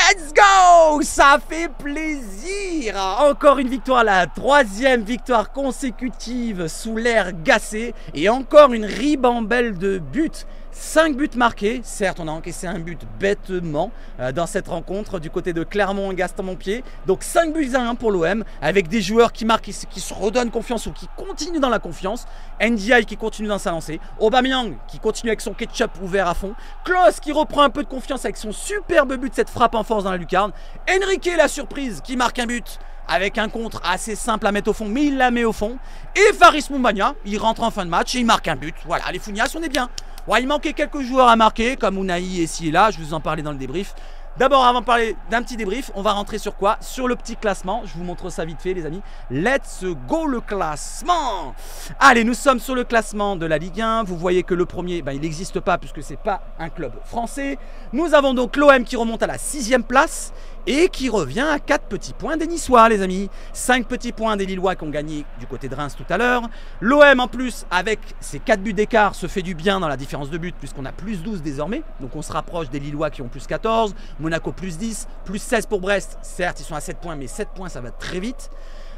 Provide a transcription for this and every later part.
Let's go! Ça fait plaisir! Encore une victoire, la troisième victoire consécutive sous l'ère Gasset. Et encore une ribambelle de buts. 5 buts marqués, certes on a encaissé un but bêtement dans cette rencontre du côté de Clermont et Gaston-Montpied. Donc 5 buts à 1 pour l'OM avec des joueurs qui marquent, qui se redonnent confiance ou qui continuent dans la confiance. NDI qui continue dans sa lancée, Aubameyang qui continue avec son ketchup ouvert à fond, Klose qui reprend un peu de confiance avec son superbe but, cette frappe en force dans la lucarne, Enrique la surprise qui marque un but avec un contre assez simple à mettre au fond, mais il la met au fond. Et Faris Moumbagna, il rentre en fin de match et il marque un but. Voilà, les Founias, on est bien. Ouais, il manquait quelques joueurs à marquer, comme Unai et ci et là, je vous en parlais dans le débrief. D'abord, avant de parler d'un petit débrief, on va rentrer sur quoi? Sur le petit classement. Je vous montre ça vite fait, les amis. Let's go le classement. Allez, nous sommes sur le classement de la Ligue 1. Vous voyez que le premier, il n'existe pas puisque ce n'est pas un club français. Nous avons donc l'OM qui remonte à la 6e place et qui revient à 4 petits points des Niçois, les amis. 5 petits points des Lillois qui ont gagné du côté de Reims tout à l'heure. L'OM, en plus, avec ses 4 buts d'écart, se fait du bien dans la différence de but puisqu'on a plus 12 désormais. Donc on se rapproche des Lillois qui ont plus 14. Monaco plus 10, plus 16 pour Brest. Certes, ils sont à 7 points, mais 7 points, ça va très vite.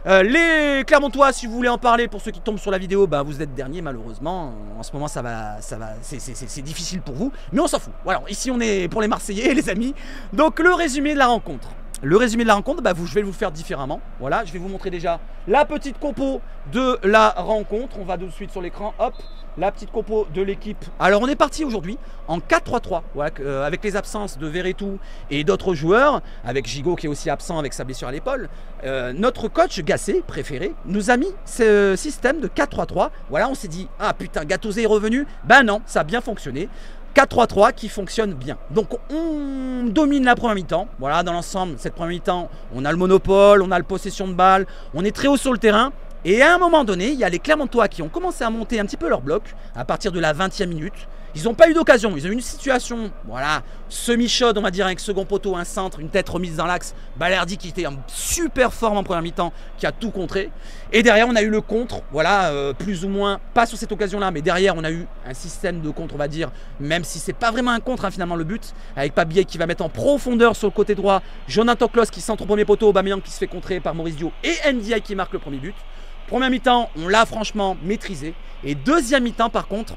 Les Clermontois, si vous voulez en parler, pour ceux qui tombent sur la vidéo, vous êtes dernier malheureusement. En ce moment, c'est difficile pour vous, mais on s'en fout. Voilà, ici on est pour les Marseillais, les amis. Donc le résumé de la rencontre. Le résumé de la rencontre, je vais le faire différemment. Voilà, je vais vous montrer déjà la petite compo de la rencontre. On va de suite sur l'écran, hop, la petite compo de l'équipe. Alors on est parti aujourd'hui en 4-3-3, voilà, avec les absences de Verretou et d'autres joueurs, avec Gigot qui est aussi absent avec sa blessure à l'épaule. Notre coach Gasset, préféré, nous a mis ce système de 4-3-3. Voilà, on s'est dit, ah putain, Gattuso est revenu. Ben non, ça a bien fonctionné. 4-3-3 qui fonctionne bien. Donc on domine la première mi-temps. Voilà, dans l'ensemble, cette première mi-temps, on a le monopole, on a la possession de balle, on est très haut sur le terrain. Et à un moment donné, il y a les Clermontois qui ont commencé à monter un petit peu leur bloc à partir de la 20e minute. Ils n'ont pas eu d'occasion, ils ont eu une situation, voilà, semi-chaude, on va dire, avec second poteau, un centre, une tête remise dans l'axe. Balerdi qui était en super forme en première mi-temps, qui a tout contré. Et derrière, on a eu le contre, voilà, plus ou moins, pas sur cette occasion-là, mais derrière, on a eu un système de contre, on va dire, même si c'est pas vraiment un contre, finalement, le but, avec Pabier qui va mettre en profondeur sur le côté droit, Jonathan Klose qui centre au premier poteau, Aubameyang qui se fait contrer par Maurice Dio et NDI qui marque le premier but. Première mi-temps, on l'a franchement maîtrisé. Et deuxième mi-temps, par contre,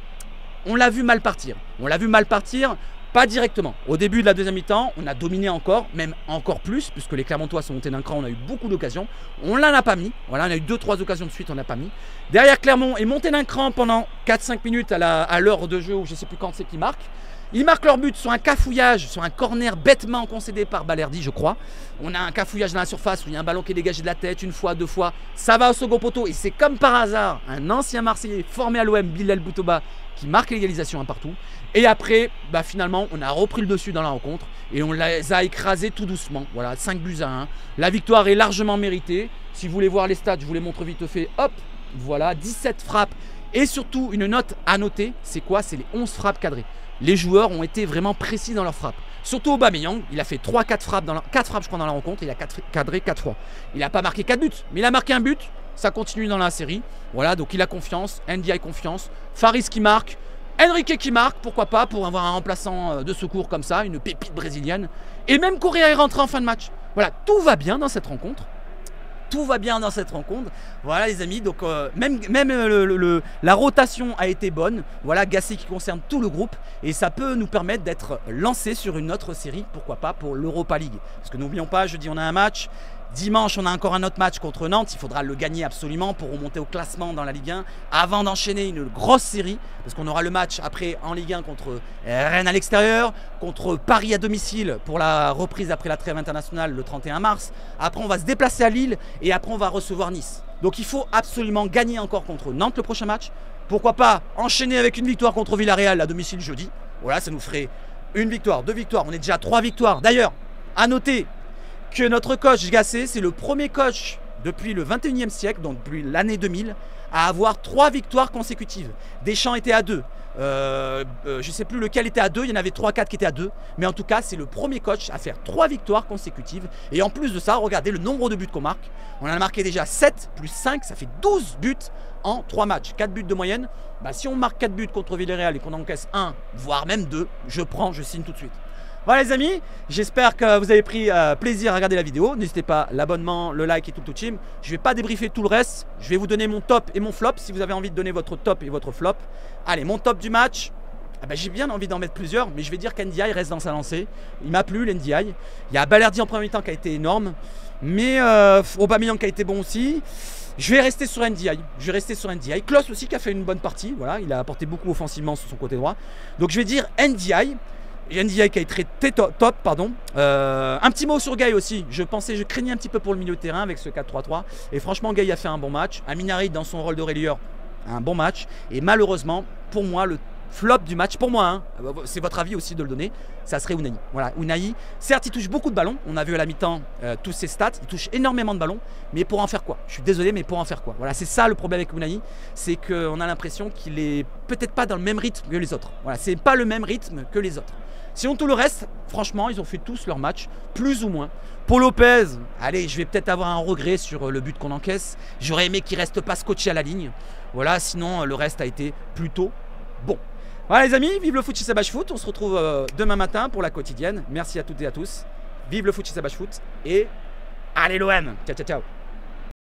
on l'a vu mal partir. On l'a vu mal partir, pas directement. Au début de la deuxième mi-temps, on a dominé encore, même encore plus, puisque les Clermontois sont montés d'un cran, on a eu beaucoup d'occasions. On n'en a pas mis. Voilà, on a eu 2-3 occasions de suite, on n'a pas mis. Derrière, Clermont est monté d'un cran pendant 4-5 minutes à l'heure de jeu, où je ne sais plus quand c'est qu'ils marquent. Ils marquent leur but sur un cafouillage, sur un corner bêtement concédé par Balerdi, je crois. On a un cafouillage dans la surface où il y a un ballon qui est dégagé de la tête une fois, deux fois. Ça va au second poteau et c'est comme par hasard un ancien Marseillais formé à l'OM, Bilal Boutouba, qui marque l'égalisation un partout. Et après, finalement, on a repris le dessus dans la rencontre et on les a écrasés tout doucement. Voilà, 5 buts à 1. La victoire est largement méritée. Si vous voulez voir les stats, je vous les montre vite fait. Hop, voilà, 17 frappes. Et surtout, une note à noter, c'est quoi? C'est les 11 frappes cadrées. Les joueurs ont été vraiment précis dans leurs frappes. Surtout Aubameyang, il a fait 3-4 frappes, 4 frappes je crois dans la rencontre, il a cadré 4 fois. Il n'a pas marqué 4 buts, mais il a marqué un but, ça continue dans la série. Voilà, donc il a confiance, NDI confiance, Faris qui marque, Enrique qui marque, pourquoi pas, pour avoir un remplaçant de secours comme ça, une pépite brésilienne. Et même Correa est rentré en fin de match. Voilà, tout va bien dans cette rencontre. Tout va bien dans cette rencontre. Voilà les amis, donc même la rotation a été bonne. Voilà, Gasset qui concerne tout le groupe. Et ça peut nous permettre d'être lancé sur une autre série, pourquoi pas pour l'Europa League. Parce que n'oublions pas, jeudi on a un match. Dimanche, on a encore un autre match contre Nantes. Il faudra le gagner absolument pour remonter au classement dans la Ligue 1 avant d'enchaîner une grosse série. Parce qu'on aura le match après en Ligue 1 contre Rennes à l'extérieur, contre Paris à domicile pour la reprise après la trêve internationale le 31 mars. Après, on va se déplacer à Lille et après, on va recevoir Nice. Donc, il faut absolument gagner encore contre Nantes le prochain match. Pourquoi pas enchaîner avec une victoire contre Villarreal à domicile jeudi. Voilà, ça nous ferait une victoire, 2 victoires. On est déjà à 3 victoires. D'ailleurs, à noter que notre coach Gasset, c'est le premier coach depuis le 21e siècle, donc depuis l'année 2000, à avoir 3 victoires consécutives. Deschamps était à 2. Je ne sais plus lequel était à 2, il y en avait 3-4 qui étaient à 2. Mais en tout cas, c'est le premier coach à faire 3 victoires consécutives. Et en plus de ça, regardez le nombre de buts qu'on marque. On en a marqué déjà 7 plus 5, ça fait 12 buts en 3 matchs. 4 buts de moyenne. Si on marque 4 buts contre Villarreal et qu'on encaisse 1, voire même 2, je prends, je signe tout de suite. Voilà les amis, j'espère que vous avez pris plaisir à regarder la vidéo. N'hésitez pas, l'abonnement, le like et tout le team. Je ne vais pas débriefer tout le reste. Je vais vous donner mon top et mon flop si vous avez envie de donner votre top et votre flop. Allez, mon top du match. Ah ben, j'ai bien envie d'en mettre plusieurs, mais je vais dire qu'NDI reste dans sa lancée. Il m'a plu l'NDI. Il y a Balerdi en premier temps qui a été énorme. Mais Aubameyang qui a été bon aussi. Je vais rester sur NDI. Klose aussi qui a fait une bonne partie. Voilà, il a apporté beaucoup offensivement sur son côté droit. Donc je vais dire NDI. NDI qui a été très top, pardon. Un petit mot sur Gueye aussi. Je craignais un petit peu pour le milieu de terrain avec ce 4-3-3. Et franchement, Gueye a fait un bon match. Aminari dans son rôle de relayeur, un bon match. Et malheureusement, pour moi, le flop du match, pour moi, hein, c'est votre avis aussi de le donner, ça serait Unai. Voilà, Unai, certes, il touche beaucoup de ballons. On a vu à la mi-temps tous ses stats. Il touche énormément de ballons. Mais pour en faire quoi? Je suis désolé, mais pour en faire quoi? Voilà, c'est ça le problème avec Unai. C'est qu'on a l'impression qu'il est peut-être pas dans le même rythme que les autres. Voilà, c'est pas le même rythme que les autres. Sinon, tout le reste, franchement, ils ont fait tous leur match, plus ou moins. Pour Lopez, allez, je vais peut-être avoir un regret sur le but qu'on encaisse. J'aurais aimé qu'il reste pas scotché à la ligne. Voilà, sinon, le reste a été plutôt bon. Voilà les amis, vive le foot chez Sabach Foot. On se retrouve demain matin pour la quotidienne. Merci à toutes et à tous. Vive le foot chez Sabach Foot. Et allez l'OM. Ciao, ciao, ciao.